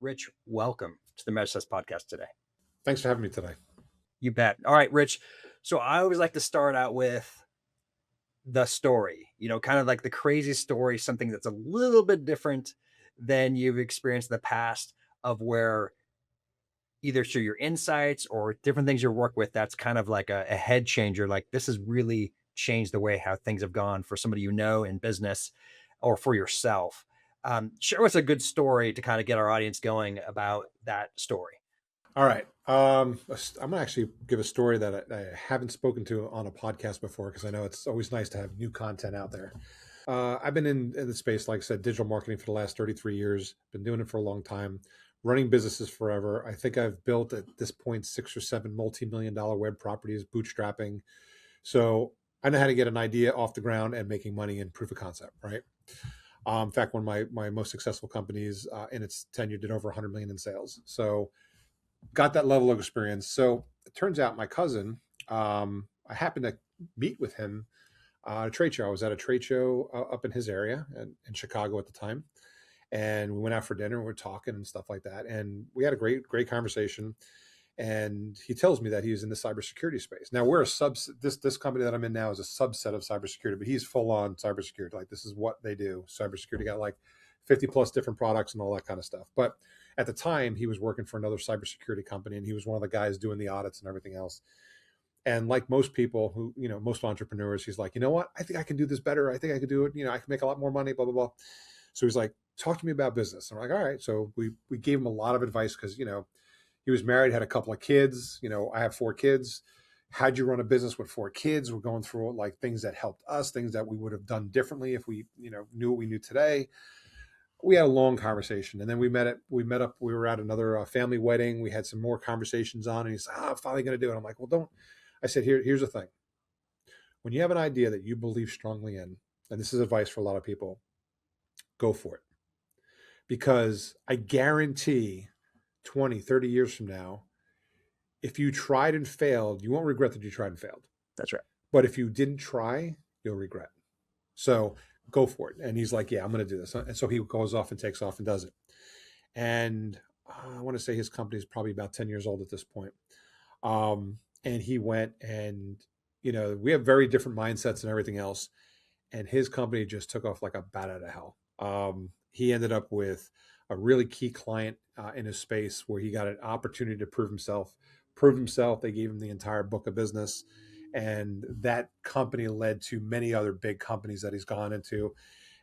Rich, welcome to the Measures podcast today. Thanks for having me today. You bet. All right, Rich. So I always like to start out with the story, kind of like the crazy story, something that's a little bit different than you've experienced in the past, of where either through your insights or different things you work with, that's kind of like a head changer. Like this has really changed the way how things have gone for somebody in business or for yourself. Share with us a good story to kind of get our audience going about that story. All right. I'm gonna actually give a story that I haven't spoken to on a podcast before because I know it's always nice to have new content out there. I've been in the space, like I said, digital marketing for the last 33 years. Been doing it for a long time, running businesses forever. I think I've built at this point 6 or 7 multi-million-dollar web properties, bootstrapping. So I know how to get an idea off the ground and making money in proof of concept, right? In fact, one of my most successful companies in its tenure did over 100 million in sales. So got that level of experience. So it turns out my cousin, I happened to meet with him at a trade show. I was at a trade show up in his area in Chicago at the time. And we went out for dinner and we were talking and stuff like that. And we had a great conversation. And he tells me that he's in the cybersecurity space. Now we're this company that I'm in now is a subset of cybersecurity, but he's full on cybersecurity. Like this is what they do. Cybersecurity got like 50 plus different products and all that kind of stuff. But at the time he was working for another cybersecurity company and he was one of the guys doing the audits and everything else. And like most people who, most entrepreneurs, he's like, you know what? I think I can do this better. I think I could do it. I can make a lot more money, blah, blah, blah. So he's like, talk to me about business. I'm like, all right. So we gave him a lot of advice because, he was married, had a couple of kids. I have 4 kids. How'd you run a business with 4 kids? We're going through like things that helped us, things that we would have done differently if we, knew what we knew today. We had a long conversation, and then we met up. We were at another family wedding. We had some more conversations on, and he said, "I'm finally going to do it." I'm like, "Well, don't." I said, "Here's the thing. When you have an idea that you believe strongly in, and this is advice for a lot of people, go for it, because I guarantee 20, 30 years from now, if you tried and failed, you won't regret that you tried and failed. That's right. But if you didn't try, you'll regret. So go for it." And he's like, "Yeah, I'm going to do this." And so he goes off and takes off and does it. And I want to say his company is probably about 10 years old at this point. And he went and, we have very different mindsets and everything else. And his company just took off like a bat out of hell. He ended up with a really key client in his space where he got an opportunity to prove himself. They gave him the entire book of business. And that company led to many other big companies that he's gone into.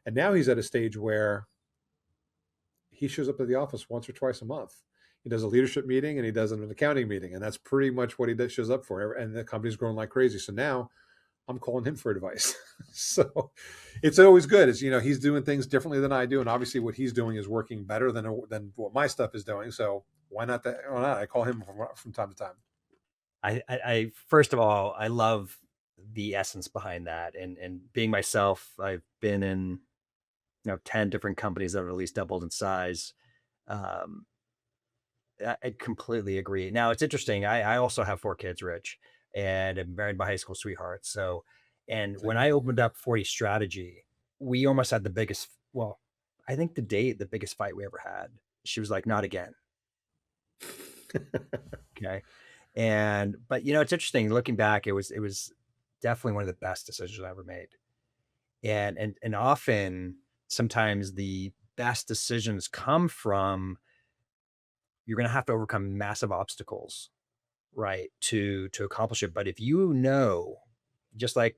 And now he's at a stage where he shows up at the office once or twice a month. He does a leadership meeting and he does an accounting meeting. And that's pretty much what he does, shows up for. And the company's growing like crazy. So now I'm calling him for advice. So it's always good. He's doing things differently than I do. And obviously what he's doing is working better than what my stuff is doing. So why not? I call him from time to time. I first of all, I love the essence behind that, and being myself, I've been in 10 different companies that have at least doubled in size. Um, I completely agree. Now it's interesting. I also have 4 kids, Rich, and I'm married my high school sweetheart. So, and when I opened up 40 Strategy, we almost had the biggest. Well, I think the biggest fight we ever had. She was like, "Not again." Okay. But it's interesting looking back, it was definitely one of the best decisions I ever made. And often sometimes the best decisions come from you're going to have to overcome massive obstacles, right? To accomplish it. But if just like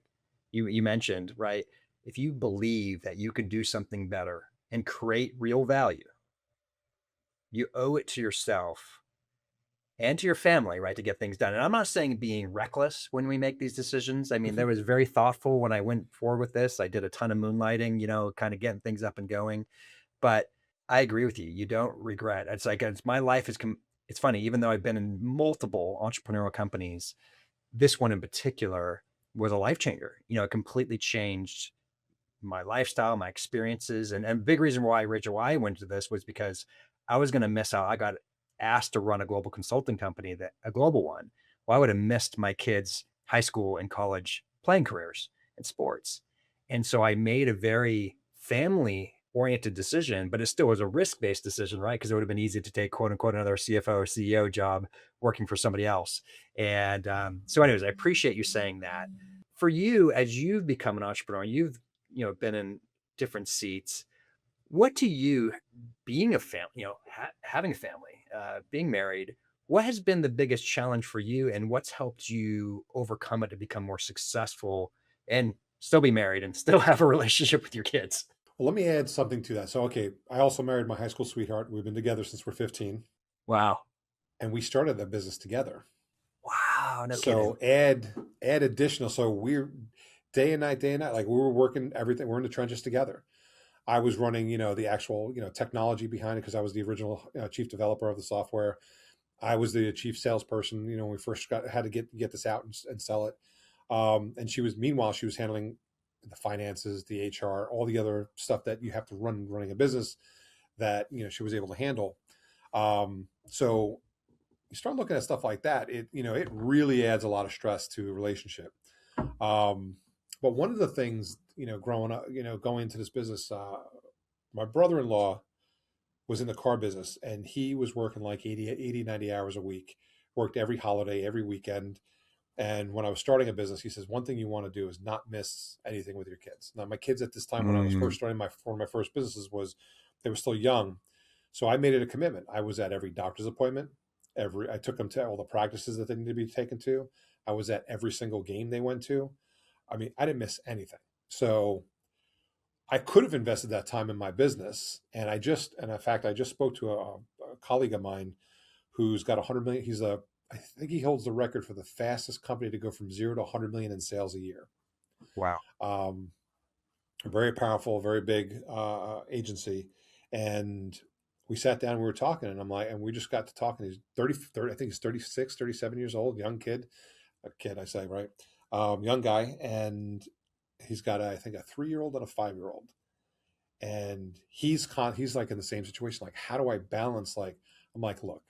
you mentioned, right? If you believe that you can do something better and create real value, you owe it to yourself and to your family, right, to get things done. And I'm not saying being reckless when we make these decisions. I mean, there was very thoughtful when I went forward with this. I did a ton of moonlighting, kind of getting things up and going. But I agree with you. You don't regret. It's like my life is. It's funny, even though I've been in multiple entrepreneurial companies, this one in particular was a life changer. It completely changed my lifestyle, my experiences, and a big reason why, Rachel, why I went to this was because I was going to miss out. I got asked to run a global consulting company, a global one. Well, I would have missed my kids' high school and college playing careers in sports. And so I made a very family oriented decision, but it still was a risk-based decision, right? Because it would have been easy to take quote unquote another CFO or CEO job working for somebody else. And so, anyways, I appreciate you saying that. For you, as you've become an entrepreneur, you've been in different seats. What to you, being a family, having a family, being married, what has been the biggest challenge for you, and what's helped you overcome it to become more successful and still be married and still have a relationship with your kids? Well, let me add something to that. So, okay, I also married my high school sweetheart. We've been together since we're 15, Wow. and we started that business together. Wow, no kidding. So add additional. So we're day and night, like we were working everything. We're in the trenches together. I was running, the actual, technology behind it because I was the original chief developer of the software. I was the chief salesperson. When we first had to get this out and sell it. And meanwhile, she was handling the finances, the HR, all the other stuff that you have to running a business that, she was able to handle. So you start looking at stuff like that, it really adds a lot of stress to a relationship. Um, but one of the things, growing up, going into this business, my brother-in-law was in the car business and he was working like 90 hours a week, worked every holiday, every weekend. And when I was starting a business, he says, one thing you want to do is not miss anything with your kids. Now, my kids at this time, when I was Mm, first starting one of my first businesses they were still young. So I made it a commitment. I was at every doctor's appointment. I took them to all the practices that they needed to be taken to. I was at every single game they went to. I mean, I didn't miss anything. So I could have invested that time in my business. And in fact, I just spoke to a colleague of mine who's got 100 million. I think he holds the record for the fastest company to go from 0 to 100 million in sales a year. wow. Um, a very powerful, very big agency. And we sat down, we were talking, and I'm like, and we just got to talking. He's 30, I think he's 36, 37 years old, young kid, a kid, I say, right? Young guy. And he's got, I think, a 3-year-old and a 5-year-old. And he's like in the same situation. Like, how do I balance? Like, I'm like, look,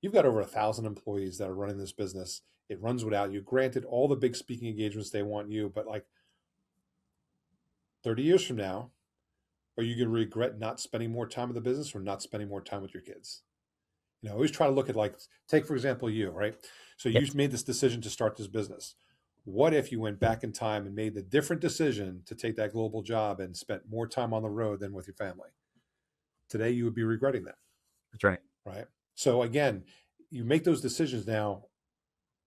you've got over 1,000 employees that are running this business. It runs without you. Granted, all the big speaking engagements, they want you, but like 30 years from now, are you going to regret not spending more time with the business or not spending more time with your kids? I always try to look at, like, take, for example, you, right? So Yeah, you've made this decision to start this business. What if you went back in time and made the different decision to take that global job and spent more time on the road than with your family? Today, you would be regretting that, that's right. right? So again, you make those decisions now.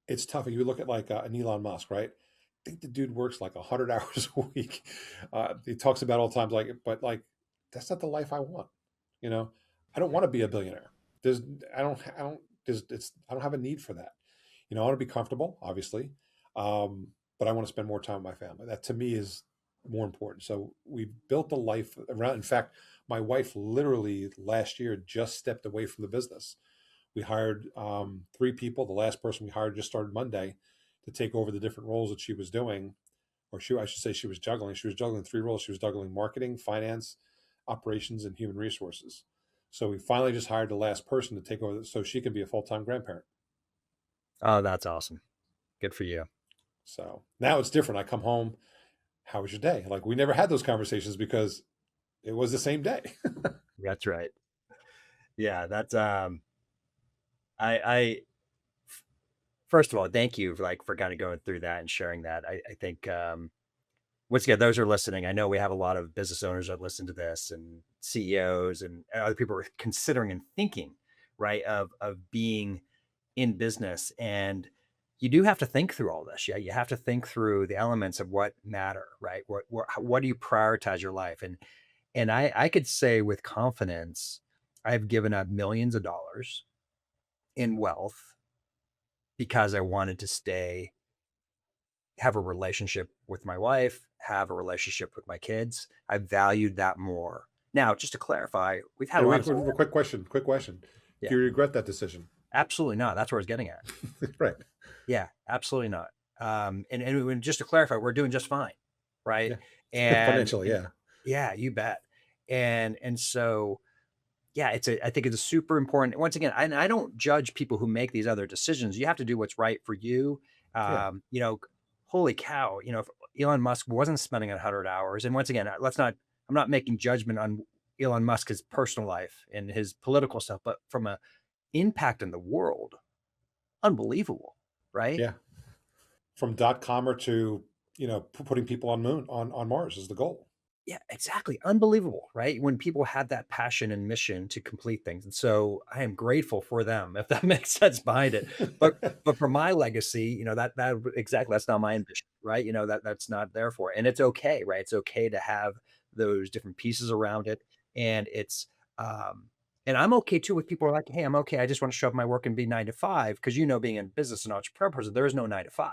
It's tough. You look at like an Elon Musk, right? I think the dude works like 100 hours a week. He talks about all times like, but like, that's not the life I want. You know, I don't want to be a billionaire. There's, I don't, I don't have a need for that. I want to be comfortable, obviously, but I want to spend more time with my family. That to me is more important. So we built a life around. In fact, my wife literally last year just stepped away from the business. We hired 3 people. The last person we hired just started Monday to take over the different roles that she was doing, or I should say, she was juggling. She was juggling 3 roles. She was juggling marketing, finance, operations, and human resources. So we finally just hired the last person to take over so she can be a full-time grandparent. Oh, that's awesome. Good for you. So now it's different. I come home. How was your day? Like, we never had those conversations because it was the same day. That's right. Yeah, that's I first of all, thank you for kind of going through that and sharing that. I think once again, those who are listening, I know we have a lot of business owners that listen to this and CEOs and other people who are considering and thinking, right, of being in business. And you do have to think through all this. Yeah, you have to think through the elements of what matter, right? What do you prioritize your life? And I could say with confidence, I've given up millions of dollars in wealth because I wanted to have a relationship with my wife, have a relationship with my kids. I valued that more. Now, just to clarify, we've had Hey, a lot wait, of quick question. Quick question. yeah, Do you regret that decision? absolutely not. That's where I was getting at. Right. Yeah, absolutely not. And just to clarify, we're doing just fine, right? Yeah. And, Financially, and yeah. yeah, you bet. And so yeah, I think it's a super important. Once again, I don't judge people who make these other decisions. You have to do what's right for you. Yeah. Holy cow, if Elon Musk wasn't spending 100 hours, and once again, let's not. I'm not making judgment on Elon Musk, his personal life and his political stuff, but from a impact in the world, unbelievable, right? Yeah. From .com to, putting people on moon on Mars is the goal. Yeah, exactly. Unbelievable, right? When people had that passion and mission to complete things. And so I am grateful for them, if that makes sense behind it. But for my legacy, that exactly that's not my ambition, right? That's not there for it. And it's okay, right? It's okay to have those different pieces around it. And it's and I'm okay too with people who are like, hey, I'm okay. I just want to show up my work and be 9 to 5. Because being in business and entrepreneur person, there is no 9 to 5.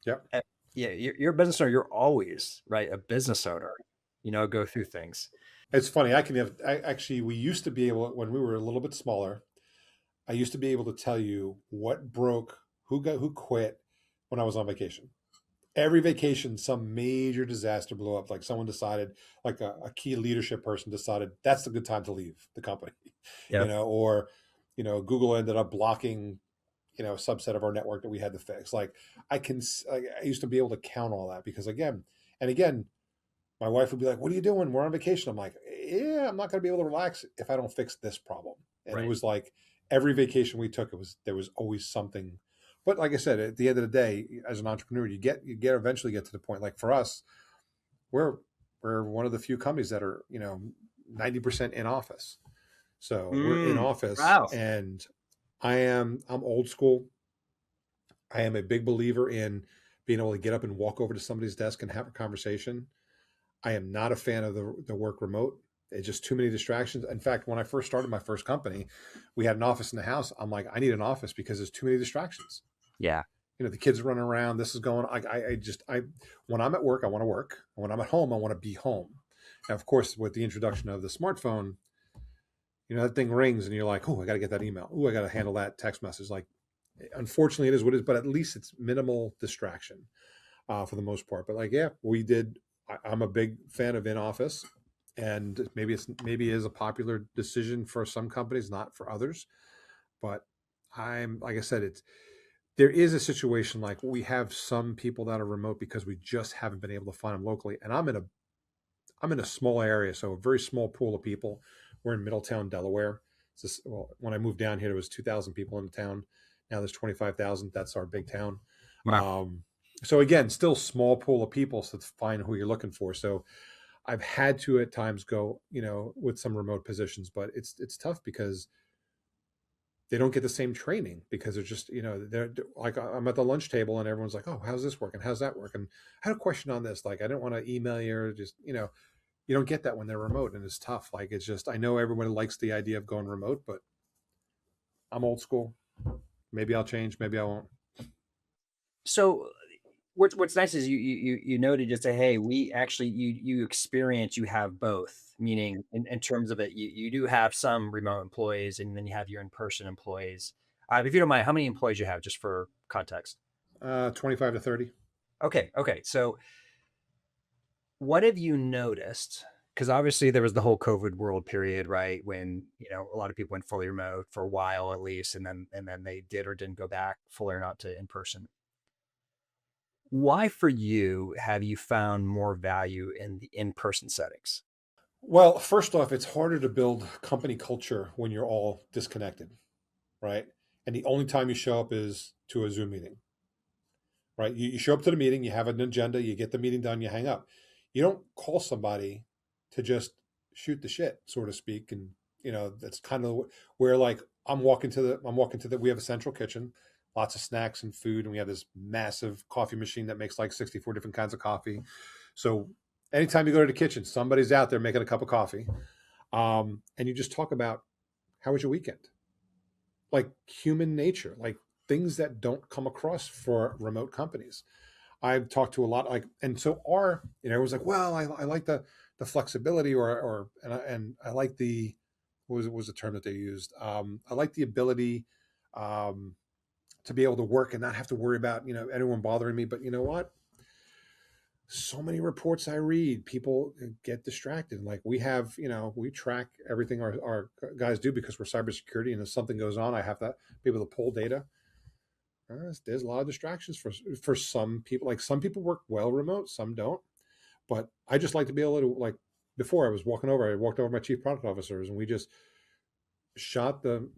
Yep. Uh, yeah, you're a business owner. You're always right, a business owner. Go through things. It's funny. Actually, we used to be able, when we were a little bit smaller, I used to be able to tell you what broke, who quit when I was on vacation. Every vacation, some major disaster blew up. Like someone decided, like a key leadership person decided that's a good time to leave the company, Yeah. or, Google ended up blocking, a subset of our network that we had to fix. Like I used to be able to count all that because again and again, my wife would be like, "What are you doing? We're on vacation." I'm like, "Yeah, I'm not going to be able to relax if I don't fix this problem." And it Right. was like every vacation we took, there was always something. But like I said, at the end of the day, as an entrepreneur, you eventually get to the point. Like for us, we're we're one of the few companies that are 90% in office. So we're in office, Wow. and I'm old school. I am a big believer in being able to get up and walk over to somebody's desk and have a conversation. I am not a fan of the work remote. It's just too many distractions. In fact, when I first started my first company, we had an office in the house. I'm like, I need an office because there's too many distractions. Yeah. The kids running around. This is going. When I'm at work, I want to work. When I'm at home, I want to be home. Now, of course, with the introduction of the smartphone, that thing rings and you're like, oh, I got to get that email. Oh, I got to handle that text message. Like, unfortunately, it is what it is. But at least it's minimal distraction for the most part. But like, yeah, we did. I'm a big fan of in office, and maybe it is a popular decision for some companies, not for others. But I'm like I said, there is a situation like we have some people that are remote because we just haven't been able to find them locally. And I'm in a small area, so a very small pool of people. We're in Middletown, Delaware. When I moved down here, there was 2,000 people in the town. Now there's 25,000. That's our big town. Wow. Um, so again, still small pool of people to find who you're looking for. So I've had to at times go, with some remote positions, but it's tough because they don't get the same training because they're just, they're like I'm at the lunch table and everyone's like, oh, how's this working? How's that working? I had a question on this. Like I didn't want to email you or just, you don't get that when they're remote and it's tough. Like it's just I know everyone likes the idea of going remote, but I'm old school. Maybe I'll change, maybe I won't. So what's nice is you noted just say, hey, we actually you have both, meaning in terms of it, you do have some remote employees and then you have your in-person employees. If you don't mind, how many employees you have, just for context? 25 to 30. Okay, okay. So what have you noticed? Because obviously there was the whole COVID world period, right? When a lot of people went fully remote for a while at least, and then they did or didn't go back fully or not to in person. Why for you have you found more value in the in-person settings? Well, first off, it's harder to build company culture when you're all disconnected, right? And the only time you show up is to a Zoom meeting, right? You show up to the meeting, you have an agenda, you get the meeting done, you hang up. You don't call somebody to just shoot the shit, so to speak. And that's kind of where like I'm walking to the we have a central kitchen, lots of snacks and food, and we have this massive coffee machine that makes like 64 different kinds of coffee. So anytime you go to the kitchen, somebody's out there making a cup of coffee. And you just talk about how was your weekend? Like human nature, like things that don't come across for remote companies. I've talked to a lot, like, and so everyone's like, well, I like the flexibility, and I like the what was the term that they used? I like the ability um, to be able to work and not have to worry about anyone bothering me. But you know what? So many reports I read, people get distracted. Like we track everything our guys do because we're cybersecurity, and if something goes on, I have to be able to pull data. There's a lot of distractions for some people. Like some people work well remote, some don't. But I just like to be able to like before I was walking over, I walked over my chief product officers, and we just shot the,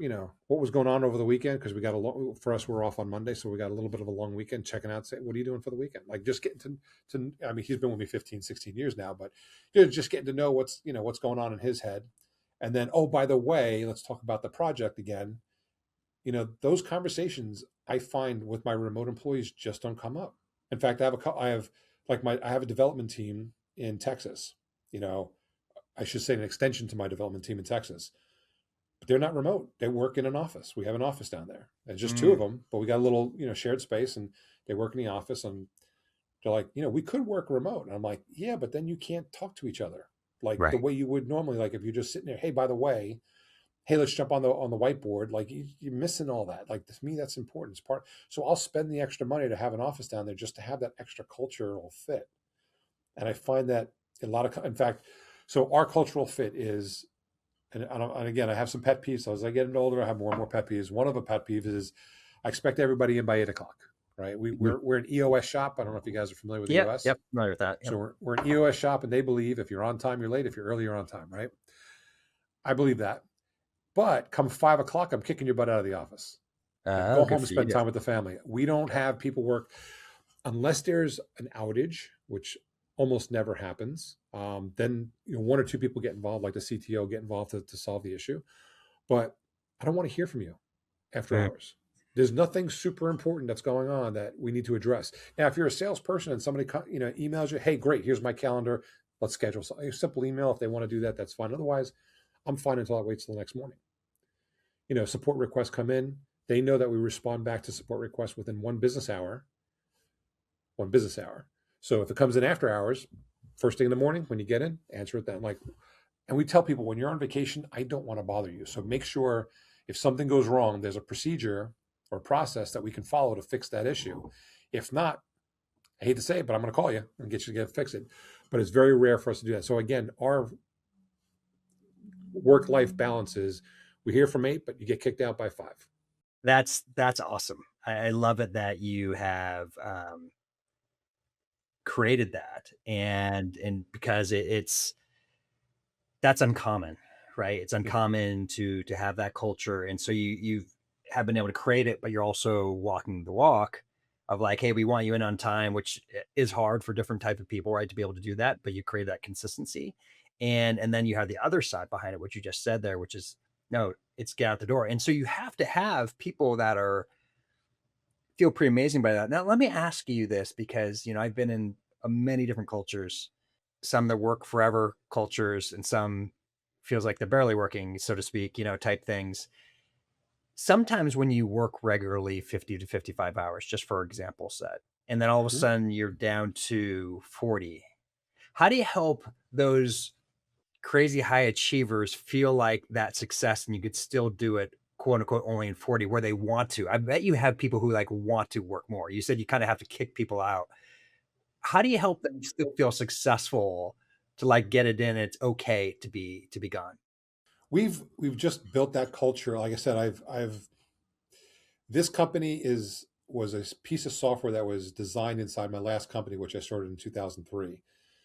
what was going on over the weekend, because we got a long, for us, we're off on Monday, so we got a little bit of a long weekend, checking out, saying, what are you doing for the weekend? Like, just getting to I mean, he's been with me 15, 16 years now, but just getting to know what's going on in his head. And then, oh, by the way, let's talk about the project again. Those conversations I find with my remote employees just don't come up. In fact, I have a development team in Texas. You know, I should say an extension to my development team in Texas. But they're not remote. They work in an office. We have an office down there. There's just two of Mm, them, but we got a little, shared space, and they work in the office. And they're like, we could work remote. And I'm like, yeah, but then you can't talk to each other like the right. way you would normally. Like if you're just sitting there, hey, by the way, hey, let's jump on the whiteboard. Like you're missing all that. Like to me, that's important. It's part. So I'll spend the extra money to have an office down there just to have that extra cultural fit. And I find that a lot of, in fact, so our cultural fit is, and again, I have some pet peeves. So as I get older, I have more and more pet peeves. One of the pet peeves is I expect everybody in by 8 o'clock. Right? Mhm. We're an EOS shop. I don't know if you guys are familiar with Yep. EOS. Yep. Familiar with that. So Yep. we're an EOS shop, and they believe if you're on time, you're late. If you're early, you're on time. Right? I believe that. But come 5 o'clock, I'm kicking your butt out of the office. Like, go Oh, home good and for spend you. time with the family. We don't have people work unless there's an outage, which almost never happens. Then one or two people get involved, like the CTO get involved to solve the issue. But I don't want to hear from you after Mm, hours. There's nothing super important that's going on that we need to address. Now, if you're a salesperson and somebody emails you, hey, great, here's my calendar. Let's schedule something. A simple email. If they want to do that, that's fine. Otherwise, I'm fine until I wait till the next morning. Support requests come in. They know that we respond back to support requests within 1 business hour. So if it comes in after hours, first thing in the morning when you get in, answer it then. Like, and we tell people when you're on vacation, I don't want to bother you. So make sure if something goes wrong, there's a procedure or process that we can follow to fix that issue. If not, I hate to say it, but I'm going to call you and get you to fix it. But it's very rare for us to do that. So again, our work-life balance is we're here from 8, but you get kicked out by 5. that's awesome. I love it that you have created that, and because it's that's uncommon, right? It's Mhm. uncommon to have that culture, and so you have been able to create it, but you're also walking the walk of like, hey, we want you in on time, which is hard for different type of people, right? To be able to do that, but you create that consistency, and then you have the other side behind it, what you just said there, which is no, it's get out the door, and so you have to have people that are feel pretty amazing by that. Now, let me ask you this because I've been in many different cultures, some that work forever cultures, and some feels like they're barely working, so to speak, type things. Sometimes when you work regularly 50 to 55 hours, just for example set, and then all of a Mhm. sudden you're down to 40, how do you help those crazy high achievers feel like that success and you could still do it quote unquote only in 40 where they want to? I bet you have people who like want to work more. You said you kind of have to kick people out. How do you help them still feel successful to like get it in? It's okay to be gone. We've just built that culture. Like I said, I've this company was a piece of software that was designed inside my last company, which I started in 2003.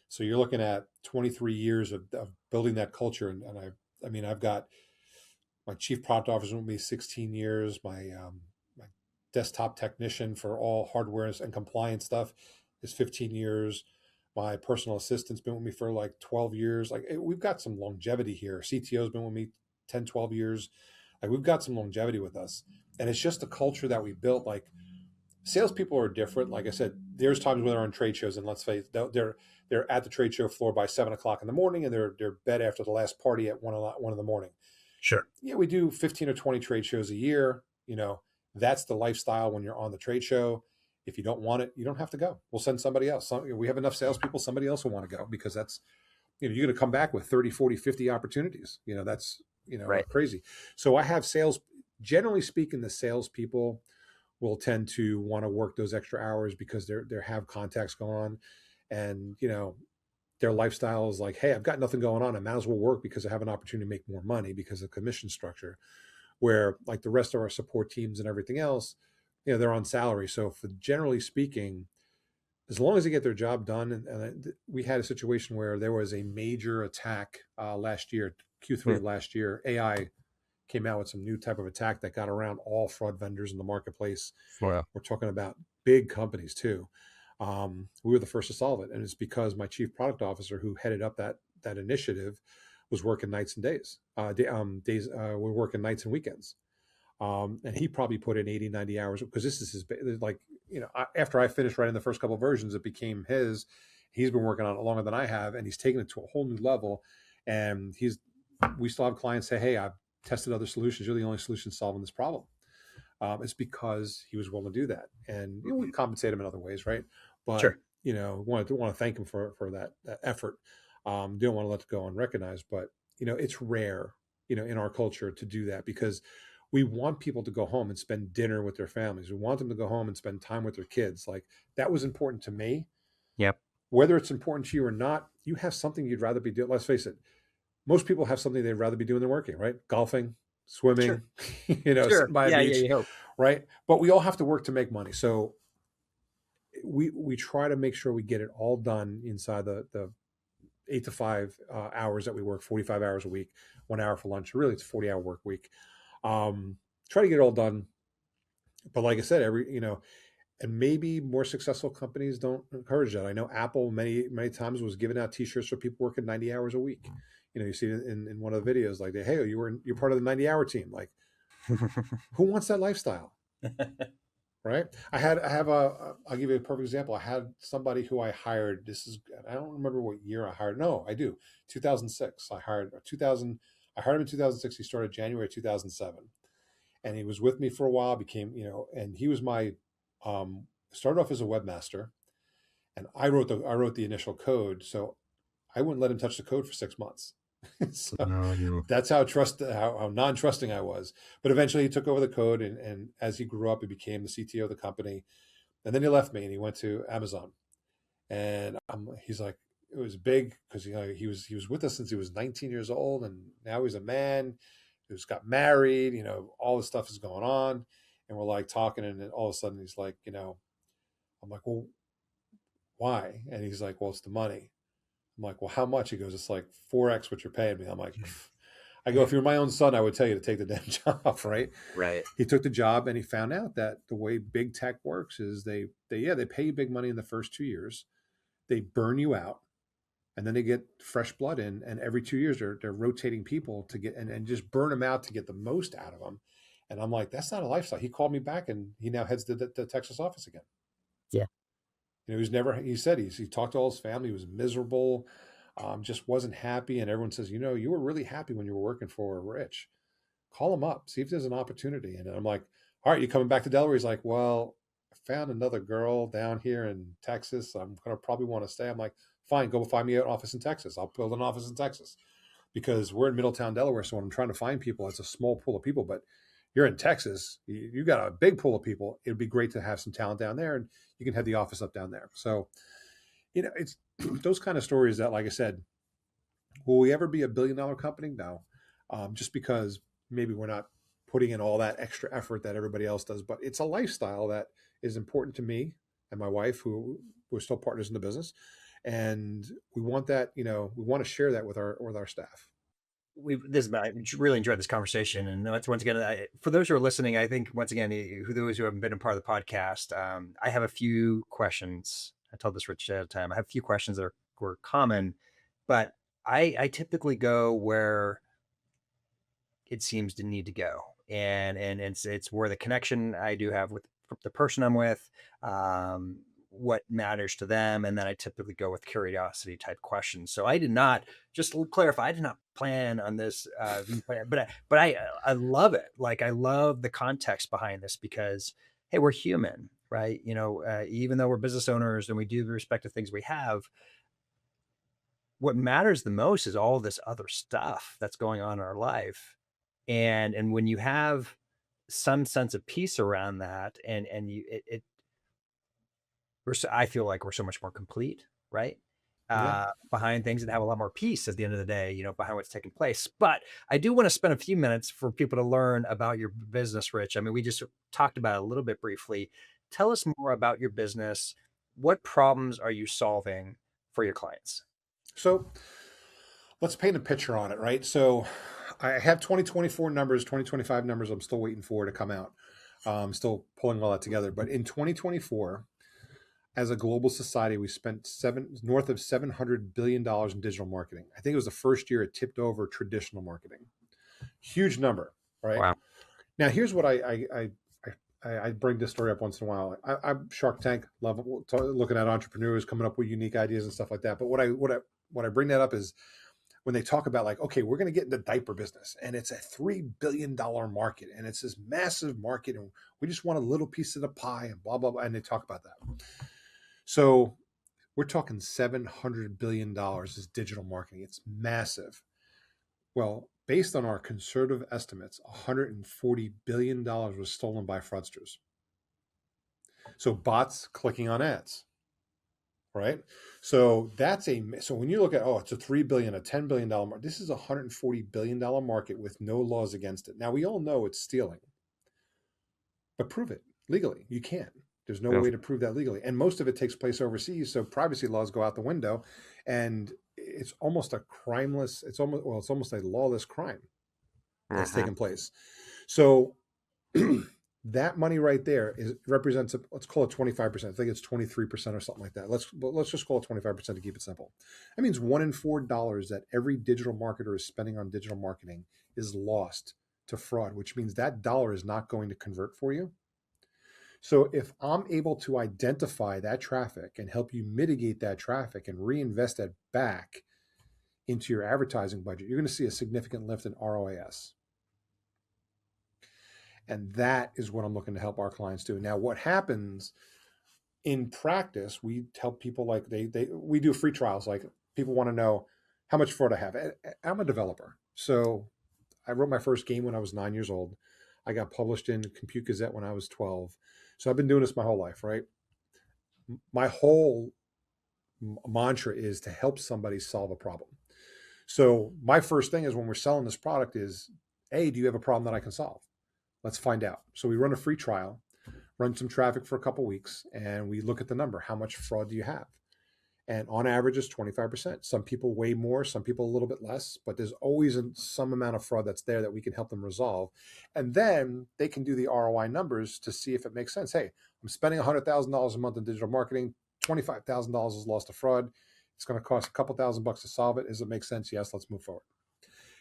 So you're looking at 23 years of building that culture, and I mean, I've got my chief product officer with me 16 years, my desktop technician for all hardware and compliance stuff is 15 years. My personal assistant's been with me for like 12 years. Like we've got some longevity here. CTO's been with me 10, 12 years. Like we've got some longevity with us. And it's just the culture that we built. Like salespeople are different. Like I said, there's times when they're on trade shows, and let's face it, they're at the trade show floor by 7 o'clock in the morning, and they're bed after the last party at 1 in the morning. Sure. Yeah, we do 15 or 20 trade shows a year. That's the lifestyle when you're on the trade show. If you don't want it, you don't have to go. We'll send somebody else. We have enough salespeople, somebody else will want to go, because that's, you're going to come back with 30, 40, 50 opportunities. That's, Right. crazy. So I have sales, generally speaking, the salespeople will tend to want to work those extra hours because they have contacts going on. And, their lifestyle is like, hey, I've got nothing going on. I might as well work because I have an opportunity to make more money because of commission structure. Where like the rest of our support teams and everything else, they're on salary. So for generally speaking, as long as they get their job done. And we had a situation where there was a major attack last year, Q3 Mm. of last year. AI came out with some new type of attack that got around all fraud vendors in the marketplace. Wow. We're talking about big companies too. We were the first to solve it, and it's because my chief product officer, who headed up that initiative, was working nights and days. Days we're working nights and weekends, and he probably put in 80, 90 hours because this is his like after I finished writing the first couple of versions, it became his. He's been working on it longer than I have, and he's taken it to a whole new level. And we still have clients say, "Hey, I've tested other solutions. You're the only solution solving this problem." It's because he was willing to do that, and we Mhm. compensate him in other ways, right? But Sure. want to thank him for that effort. Don't want to let it go unrecognized, but it's rare, in our culture to do that because we want people to go home and spend dinner with their families. We want them to go home and spend time with their kids. Like that was important to me. Yep. Whether it's important to you or not, you have something you'd rather be doing. Let's face it, most people have something they'd rather be doing than working, right? Golfing, Sure. swimming, Sure. sitting by a Yeah. Yeah. beach, You hope. right? But we all have to work to make money. So we try to make sure we get it all done inside the 8 to 5 hours that we work, 45 hours a week, 1 hour for lunch. Really, it's a 40-hour work week. Try to get it all done. But like I said, and maybe more successful companies don't encourage that. I know Apple many, many times was giving out t-shirts for people working 90 hours a week. You see it in one of the videos, like, hey, you're part of the 90-hour team. Like, who wants that lifestyle? Right. I'll give you a perfect example. I had somebody who I hired. I don't remember what year I hired. No, I do. 2006. I hired him in 2006. He started January 2007, and he was with me for a while, and he was started off as a webmaster, and I wrote the initial code. So I wouldn't let him touch the code for 6 months. So No, you. that's how non-trusting I was. But eventually he took over the code, and as he grew up, he became the CTO of the company. And then he left me and he went to Amazon. And he's like, it was big because he was with us since he was 19 years old, and now he's a man who's got married. All this stuff is going on, and we're like talking, and then all of a sudden he's like, I'm like, well, why? And he's like, well, it's the money. I'm like, well, how much? He goes, it's like 4x what you're paying me. I'm like, I go, if you're my own son, I would tell you to take the damn job, right? Right. He took the job and he found out that the way big tech works is they pay you big money in the first 2 years, they burn you out, and then they get fresh blood in, and every 2 years they're rotating people to get and just burn them out to get the most out of them. And I'm like, that's not a lifestyle. He called me back, and he now heads to the Texas office again. Yeah. He said he talked to all his family. He was miserable, just wasn't happy. And everyone says, you were really happy when you were working for Rich. Call him up, see if there's an opportunity. And I'm like, all right, you coming back to Delaware? He's like, well, I found another girl down here in Texas. I'm going to probably want to stay. I'm like, fine, go find me an office in Texas. I'll build an office in Texas because we're in Middletown, Delaware. So when I'm trying to find people, it's a small pool of people, but you're in Texas, you got a big pool of people. It'd be great to have some talent down there, and you can head the office up down there. So, it's those kind of stories that, like I said, will we ever be a billion-dollar company? No, just because maybe we're not putting in all that extra effort that everybody else does. But it's a lifestyle that is important to me and my wife, who we're still partners in the business, and we want that. We want to share that with our staff. I really enjoyed this conversation, and that's once again for those who are listening. I think once again, who those who haven't been a part of the podcast, I have a few questions. I told this Rich at a time. I have a few questions that were common, but I typically go where it seems to need to go, and it's where the connection I do have with the person I'm with, um, what matters to them, and then I typically go with curiosity type questions. So I did not, just to clarify, I did not plan on this, but I love it. Like I love the context behind this because hey, we're human, right? Even though we're business owners and we do the respective things we have, what matters the most is all this other stuff that's going on in our life. And when you have some sense of peace around that, and you it I feel like we're so much more complete, right? Yeah. Behind things and have a lot more peace at the end of the day, behind what's taking place. But I do want to spend a few minutes for people to learn about your business, Rich. I mean, we just talked about it a little bit briefly. Tell us more about your business, what problems are you solving for your clients? So let's paint a picture on it, right? So I have 2024 numbers, 2025 numbers I'm still waiting for to come out. Still pulling all that together. But in 2024, as a global society, we spent north of $700 billion in digital marketing. I think it was the first year it tipped over traditional marketing. Huge number, right? Wow. Now, here's what I bring this story up once in a while. I'm Shark Tank, love looking at entrepreneurs coming up with unique ideas and stuff like that. But what I bring that up is when they talk about like, okay, we're going to get into diaper business, and it's a $3 billion market, and it's this massive market, and we just want a little piece of the pie, and blah blah blah. And they talk about that. So we're talking $700 billion is digital marketing. It's massive. Well, based on our conservative estimates, $140 billion was stolen by fraudsters. So bots clicking on ads, right? So so when you look at, oh, it's a $3 billion, a $10 billion market, this is a $140 billion market with no laws against it. Now we all know it's stealing, but prove it legally. You can't. There's no Yeah. way to prove that legally. And most of it takes place overseas. So privacy laws go out the window, and it's almost a crimeless, it's almost a lawless crime that's Mhm. taken place. So that money right there represents let's call it 25%. I think it's 23% or something like that. Let's just call it 25% to keep it simple. That means $1 in $4 that every digital marketer is spending on digital marketing is lost to fraud, which means that dollar is not going to convert for you. So if I'm able to identify that traffic and help you mitigate that traffic and reinvest that back into your advertising budget, you're going to see a significant lift in ROAS. And that is what I'm looking to help our clients do. Now, what happens in practice, we help people like we do free trials. Like people want to know how much fraud I have. I'm a developer. So I wrote my first game when I was 9 years old. I got published in Compute Gazette when I was 12. So I've been doing this my whole life, right? My whole mantra is to help somebody solve a problem. So my first thing is when we're selling this product is, hey, do you have a problem that I can solve? Let's find out. So we run a free trial, run some traffic for a couple of weeks, and we look at the number. How much fraud do you have? And on average, it's 25%. Some people way more, some people a little bit less, but there's always some amount of fraud that's there that we can help them resolve. And then they can do the ROI numbers to see if it makes sense. Hey, I'm spending $100,000 a month in digital marketing. $25,000 is lost to fraud. It's going to cost a couple $1,000 to solve it. Does it make sense? Yes, let's move forward.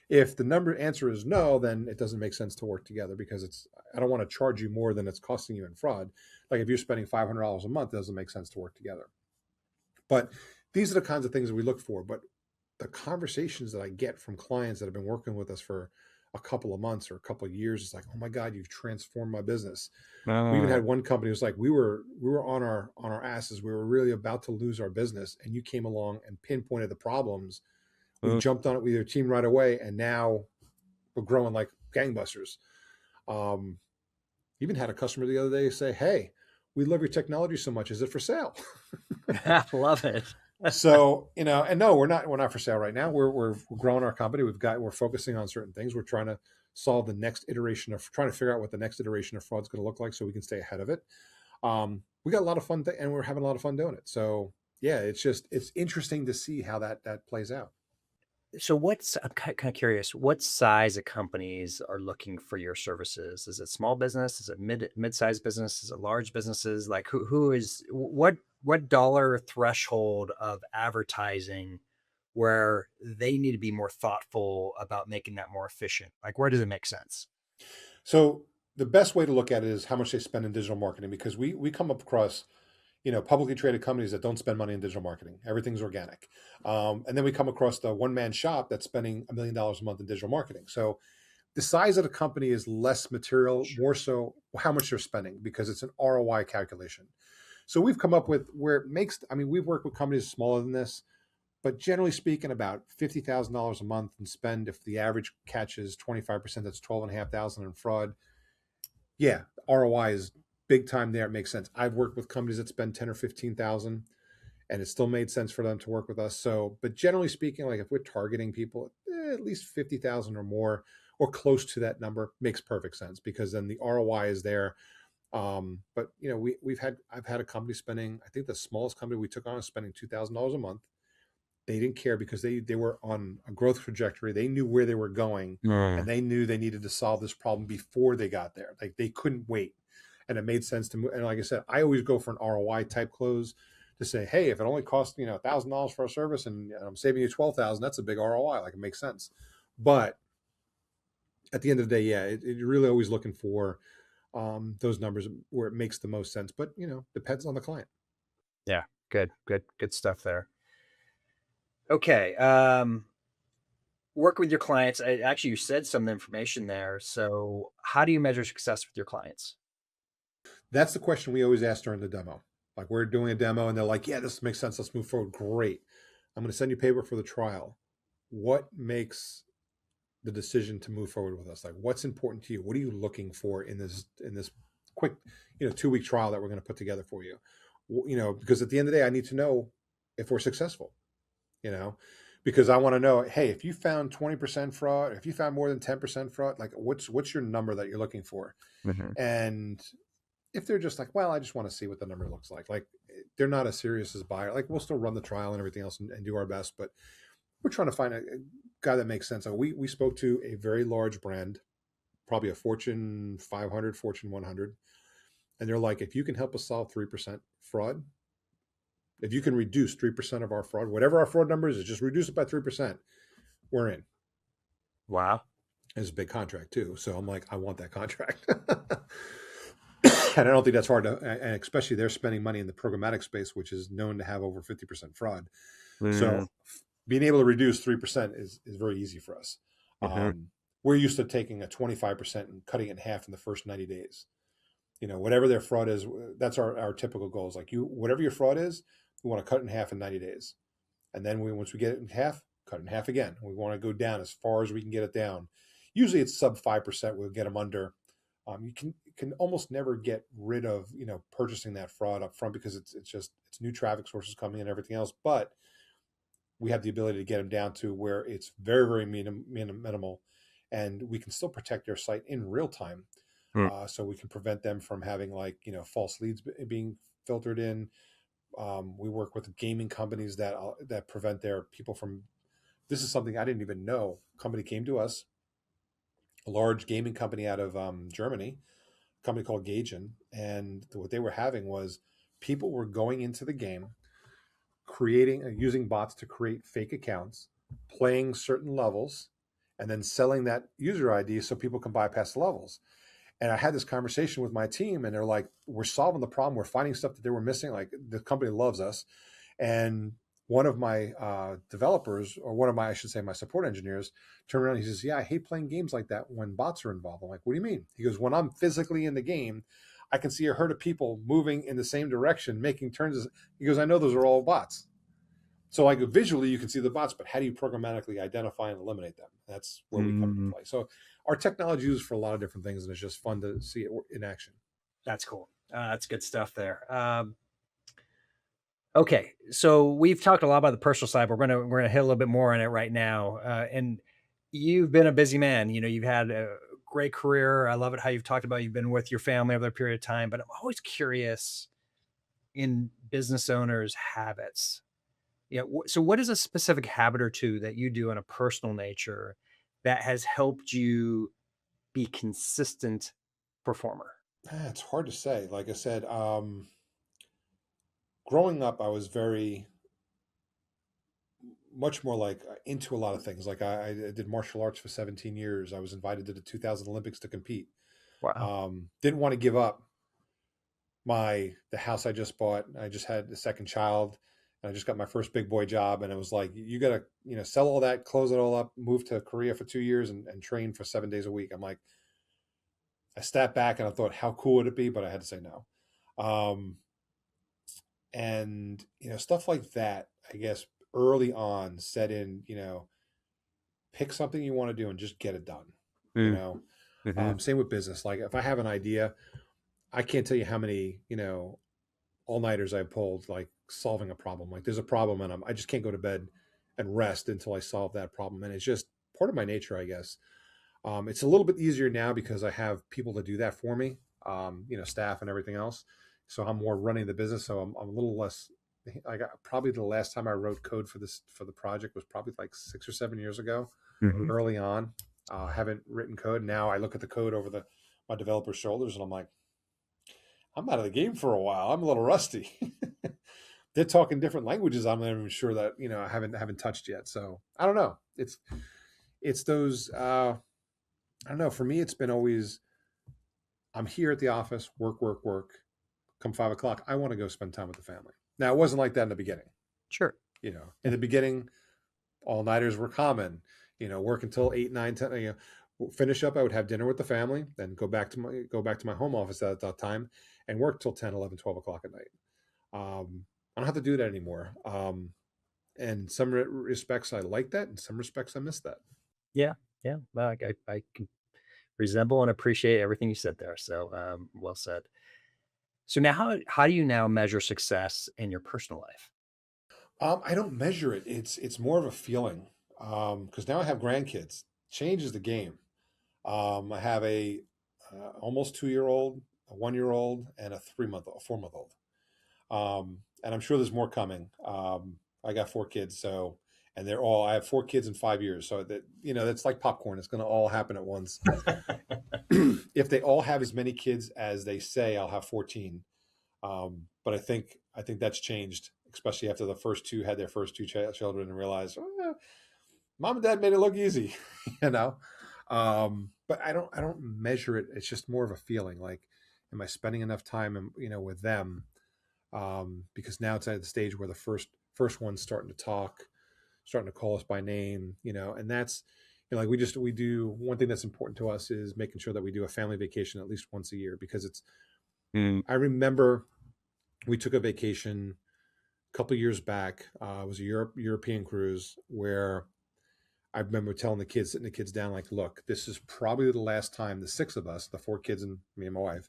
If the answer is no, then it doesn't make sense to work together because I don't want to charge you more than it's costing you in fraud. Like if you're spending $500 a month, it doesn't make sense to work together. But these are the kinds of things that we look for. But the conversations that I get from clients that have been working with us for a couple of months or a couple of years, it's like, oh my God, you've transformed my business. We even had one company who was like, we were on our asses. We were really about to lose our business, and you came along and pinpointed the problems. We jumped on it with your team right away, and now we're growing like gangbusters. Even had a customer the other day say, "Hey, we love your technology so much. Is it for sale?" Love it. So and no, we're not for sale right now. We're growing our company. We're focusing on certain things. We're trying to solve the next iteration of trying to figure out what the next iteration of fraud is going to look like, so we can stay ahead of it. We got a lot of fun, and we're having a lot of fun doing it. So yeah, it's interesting to see how that plays out. So I'm kind of curious, what size of companies are looking for your services? Is it small business? Is it mid-sized business? Is it large businesses? Like what dollar threshold of advertising where they need to be more thoughtful about making that more efficient? Like where does it make sense? So the best way to look at it is how much they spend in digital marketing, because we come up across publicly traded companies that don't spend money in digital marketing. Everything's organic. And then we come across the one man shop that's spending $1 million a month in digital marketing. So the size of the company is less material, more so how much they're spending, because it's an ROI calculation. So we've come up with where it makes, we've worked with companies smaller than this, but generally speaking, about $50,000 a month in spend. If the average catch is 25%, that's 12,500 in fraud. Yeah, ROI is big time there. It makes sense. I've worked with companies that spend 10 or 15,000, and it still made sense for them to work with us. So, but generally speaking, like if we're targeting people at least 50,000 or more, or close to that number, makes perfect sense, because then the ROI is there. But I've had a company spending, I think the smallest company we took on was spending $2,000 a month. They didn't care because they were on a growth trajectory. They knew where they were going, and Mm. they knew they needed to solve this problem before they got there. Like they couldn't wait, and it made sense to move. And like I said, I always go for an ROI type close to say, hey, if it only costs $1,000 for a service and I'm saving you 12,000, that's a big ROI. Like it makes sense. But at the end of the day, yeah, you're really always looking for those numbers where it makes the most sense. But depends on the client. Yeah, good stuff there. Okay, work with your clients. Actually, you said some information there. So, how do you measure success with your clients? That's the question we always ask during the demo. Like we're doing a demo and they're like, yeah, this makes sense. Let's move forward. Great. I'm going to send you paper for the trial. What makes the decision to move forward with us? Like what's important to you? What are you looking for in this quick, 2-week trial that we're going to put together for you? Because at the end of the day, I need to know if we're successful, you know, because I want to know, hey, if you found 20% fraud, if you found more than 10% fraud, like what's your number that you're looking for? Mhm. And if they're just like, well, I just want to see what the number looks like they're not as serious as buyer. Like we'll still run the trial and everything else and do our best, but we're trying to find a guy that makes sense. We spoke to a very large brand, probably a Fortune 500, Fortune 100, and they're like, if you can help us solve 3% fraud, if you can reduce 3% of our fraud, whatever our fraud number is just reduce it by 3%, we're in. Wow. It's a big contract too, so I'm like, I want that contract. And I don't think that's hard to, and especially they're spending money in the programmatic space, which is known to have over 50% fraud. So Mm, being able to reduce 3% is very easy for us. mhm. We're used to taking a 25% and cutting it in half in the first 90 days. Whatever their fraud is, that's our typical goals. Like whatever your fraud is, we want to cut it in half in 90 days. And then once we get it in half, cut it in half again. We want to go down as far as we can get it down. Usually it's sub 5%. We'll get them under. You can almost never get rid of purchasing that fraud up front because it's new traffic sources coming in and everything else. But we have the ability to get them down to where it's very very minimal, and we can still protect their site in real time. Mm. So we can prevent them from having false leads being filtered in. We work with gaming companies that prevent their people from. This is something I didn't even know. A company came to us, a large gaming company out of Germany, a company called Gagen, and what they were having was people were going into the game, creating using bots to create fake accounts, playing certain levels, and then selling that user ID so people can bypass the levels. And I had this conversation with my team, and they're like, "We're solving the problem. We're finding stuff that they were missing. Like the company loves us." And one of my developers, or one of my, I should say, my support engineers, turned around. And he says, "Yeah, I hate playing games like that when bots are involved." I'm like, "What do you mean?" He goes, "When I'm physically in the game, I can see a herd of people moving in the same direction, making turns." He goes, "I know those are all bots." So like visually you can see the bots, but how do you programmatically identify and eliminate them? That's where we come into Mm, play. So our technology is used for a lot of different things, and it's just fun to see it in action. that's cool. That's good stuff there. Okay, so we've talked a lot about the personal side. But we're gonna hit a little bit more on it right now. And you've been a busy man. You've had a great career. I love it how you've talked about you've been with your family over a period of time. But I'm always curious in business owners' habits. Yeah. So, what is a specific habit or two that you do on a personal nature that has helped you be consistent performer? It's hard to say. Like I said, growing up, I was very much more like into a lot of things. Like I did martial arts for 17 years. I was invited to the 2000 Olympics to compete. Wow. Didn't want to give up the house I just bought. I just had a second child, and I just got my first big boy job. And it was like, you got to, sell all that, close it all up, move to Korea for 2 years and train for 7 days a week. I'm like, I stepped back and I thought, how cool would it be? But I had to say no. Um, and, stuff like that, I guess early on set in, pick something you want to do and just get it done. You Mm, know, mhm. Same with business. Like if I have an idea, I can't tell you how many, all nighters I pulled, like solving a problem. Like there's a problem and I just can't go to bed and rest until I solve that problem. And it's just part of my nature, I guess. It's a little bit easier now because I have people to do that for me. staff and everything else. So I'm more running the business. So I'm a little less. I got probably the last time I wrote code for the project was probably like 6 or 7 years ago, Hmm. early on. Haven't written code. Now I look at the code over my developer's shoulders and I'm like, I'm out of the game for a while. I'm a little rusty. They're talking different languages. I'm not even sure that I haven't touched yet. So I don't know. It's those. I don't know. For me, it's been always I'm here at the office, work, work, work. Come 5 o'clock, I want to go spend time with the family. Now it wasn't like that in the beginning. Sure. In the beginning, all nighters were common. Work until 8, 9, 10. Finish up. I would have dinner with the family, then go back to my home office at that time, and work till 10, 11, 12 o'clock at night. I don't have to do that anymore. And in some respects, I like that. In some respects, I miss that. Yeah. Yeah. Well, I can resemble and appreciate everything you said there. So, well said. So now, how do you now measure success in your personal life? I don't measure it. It's more of a feeling. Because now I have grandkids. Changes the game. I have a almost 2 year old, a 1 year old, and a 4 month old. And I'm sure there's more coming. I got 4 kids, so and they're all. I have 4 kids in 5 years, so that that's like popcorn. It's going to all happen at once. If they all have as many kids as they say, I'll have 14. But I think that's changed, especially after the first two had their first two children and realized, oh, yeah, mom and dad made it look easy, you know. But I don't measure it. It's just more of a feeling. Like, am I spending enough time with them? Because now it's at the stage where the first one's starting to talk, starting to call us by name, and that's like we do one thing that's important to us is making sure that we do a family vacation at least once a year because it's Mm, I remember we took a vacation a couple years back. It was a European cruise where I remember telling the kids, sitting the kids down, like, look, this is probably the last time the six of us, the 4 kids and me and my wife,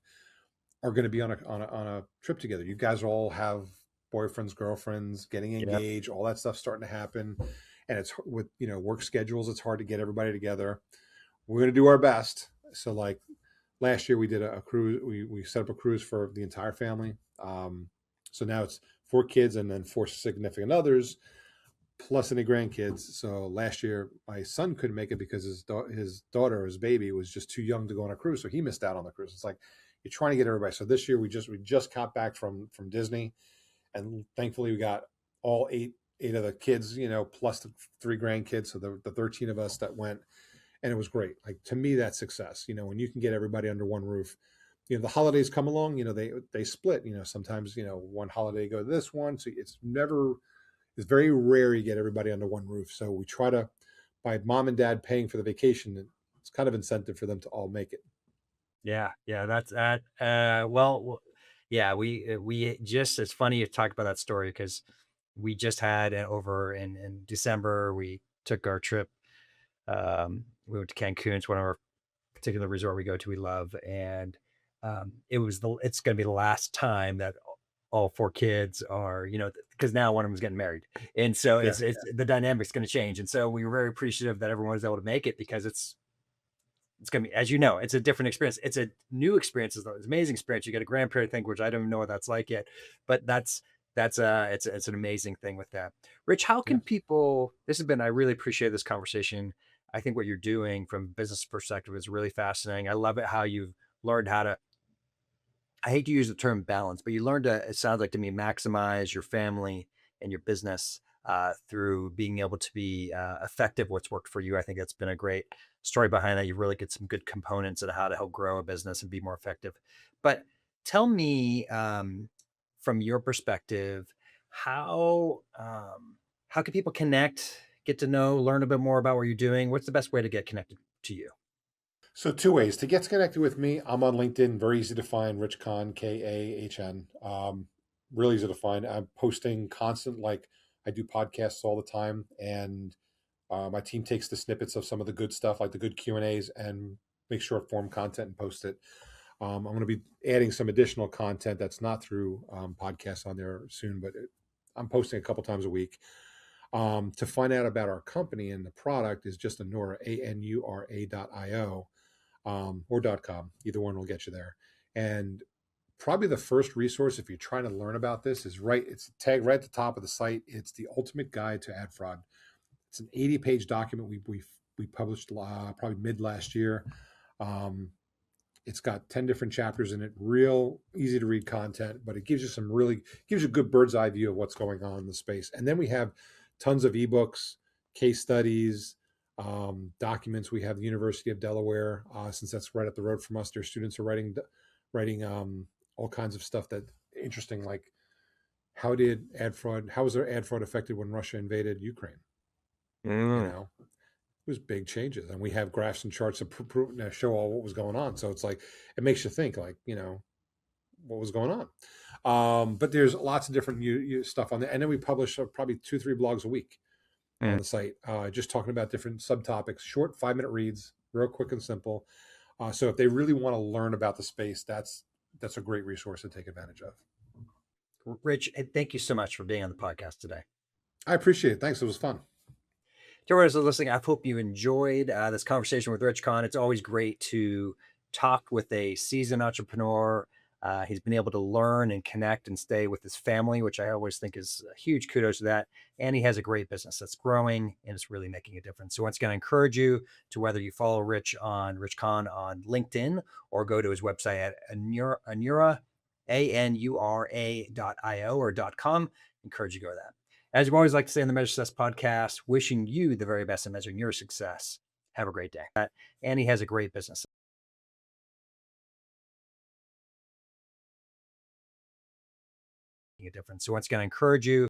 are going to be on a trip together. You guys all have boyfriends, girlfriends, getting yep. engaged, all that stuff starting to happen, and it's with work schedules. It's hard to get everybody together. We're going to do our best. So like last year we did a cruise. We set up a cruise for the entire family. So now it's 4 kids and then 4 significant others plus any grandkids. So last year my son couldn't make it because his daughter, his baby, was just too young to go on a cruise, so he missed out on the cruise. It's like you're trying to get everybody. So this year we just got back from Disney, and thankfully we got all eight of the kids, plus the 3 grandkids. So the 13 of us that went, and it was great. Like to me, that's success. When you can get everybody under one roof. The holidays come along. They split. Sometimes one holiday go to this one, so it's very rare you get everybody under one roof. So we try to, by mom and dad paying for the vacation, it's kind of incentive for them to all make it. Yeah, yeah, that's that. Yeah, we just it's funny you talk about that story because we just had over in December. We took our trip. We went to Cancun. It's one of our particular resort we go to. We love, and it's going to be the last time that all 4 kids are because now one of them's getting married, and so Yeah, it's the dynamic's going to change. And so we were very appreciative that everyone was able to make it because it's gonna be, as you know, it's a different experience. It's a new experience. It's an amazing experience. You get a grandparent thing, which I don't even know what that's like yet, but it's an amazing thing with that. Rich, how yeah. can people? This has been. I really appreciate this conversation. I think what you're doing from a business perspective is really fascinating. I love it how you've learned how to. I hate to use the term balance, but you learned to. It sounds like to me maximize your family and your business through being able to be effective. What's worked for you, I think that's been a great story behind that. You really get some good components of how to help grow a business and be more effective. But tell me, from your perspective, how can people connect, get to know, learn a bit more about what you're doing? What's the best way to get connected to you? So two ways to get connected with me. I'm on LinkedIn. Very easy to find. Rich Kahn, Kahn. Really easy to find. I'm posting constant. Like I do podcasts all the time, and my team takes the snippets of some of the good stuff, like the good Q&As, and make short form content and post it. I'm going to be adding some additional content that's not through podcasts on there soon, but I'm posting a couple times a week. To find out about our company and the product is just Anura, ANURA.io, or .com. Either one will get you there. And probably the first resource, if you're trying to learn about this, is it's tagged right at the top of the site. It's the Ultimate Guide to Ad Fraud. It's an 80-page document we published probably mid last year. Um, it's got 10 different chapters in it, real easy to read content, but it gives you a good bird's eye view of what's going on in the space. And then we have tons of ebooks, case studies, documents. We have the University of Delaware, since that's right up the road from us. Their students are writing all kinds of stuff that interesting, like how was their ad fraud affected when Russia invaded Ukraine? You Mm. know, it was big changes, and we have graphs and charts that show all what was going on. So it's like it makes you think, like, what was going on. But there's lots of different stuff on there, and then we publish probably 2-3 blogs a week on Mm. the site, just talking about different subtopics, short 5-minute reads, real quick and simple. So if they really want to learn about the space, that's a great resource to take advantage of. Rich, thank you so much for being on the podcast today. I appreciate it. Thanks. It was fun. To everyone who's listening, I hope you enjoyed this conversation with Rich Kahn. It's always great to talk with a seasoned entrepreneur. He's been able to learn and connect and stay with his family, which I always think is a huge kudos to that. And he has a great business that's growing and it's really making a difference. So once again, I encourage you to, whether you follow Rich Kahn on LinkedIn or go to his website at Anura, ANURA.io or .com. Encourage you to go to that. As we always like to say on the Measure Success podcast, wishing you the very best in measuring your success. Have a great day. And he has a great business. A difference. So once again, I encourage you